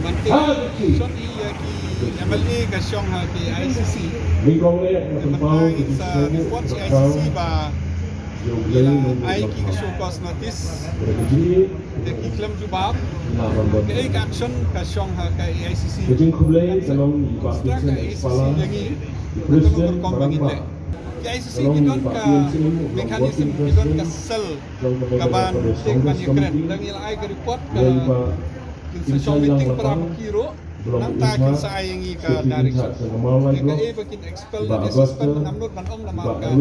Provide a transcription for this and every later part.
Mantik shot iya ki MLA ka syong ha ki ICC. Mantai sa report si ICC ba ila ai ki show cause notice de ki claim jubab ke ai action ka syong ha ka ICC. Ka ICC yangi Presiden Barangba. Ki ICC gidon ka mekanisme gidon ka sel kaban tingban Ukraine dan ila ai ka report ka sa meeting para makiro nang takin sa ayangi ka direction ka bakin expel na suspend namnod man om naman ka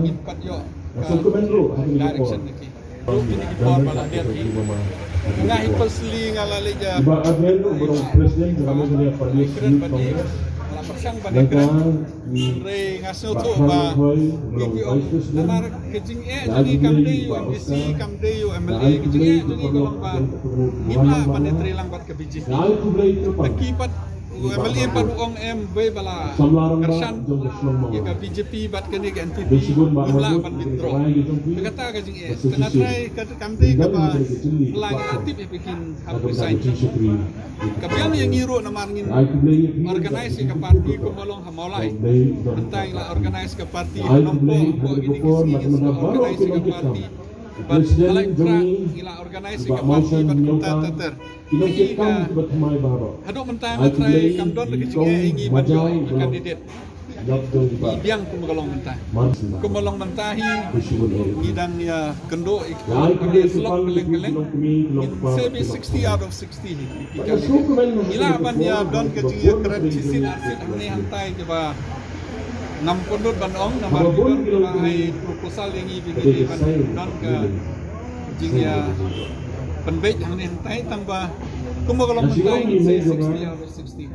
impat yo ka direction niki kini report bala dia nga hipasli nga lalija presiden juga pada la persang banegran re ngaso to ba PPO nanar kejing jadi kamde MDC kamde MLA kejing jadi golong ba gimla panetri lang bat kabiji takipat MLA pat ong MB bala kersan ya BJP bat kene ke NPP gimla pan withdraw kata kejing kena try kamde ka ba lang aktif bikin hapus sign kabian yang ngiro na marngin organize ka party kumolong hamolay antay la organize ka party nompo gini kisi organize ka party but alay pra ila organize ka party but kunta ini ka hado mentay matray kamdon kecing ingi banjo kandidat Ibiang kumolong mentahi idang ya kendo slot keleng-keleng in 60 out of 60 ilaban ya don kecing ya keren cisin arsit ini hantai coba ngampundut bandong namar don ai proposal yang ibigi ban don ke jing ya penbej yang hantai tambah kumolong mentahi 60 out of 60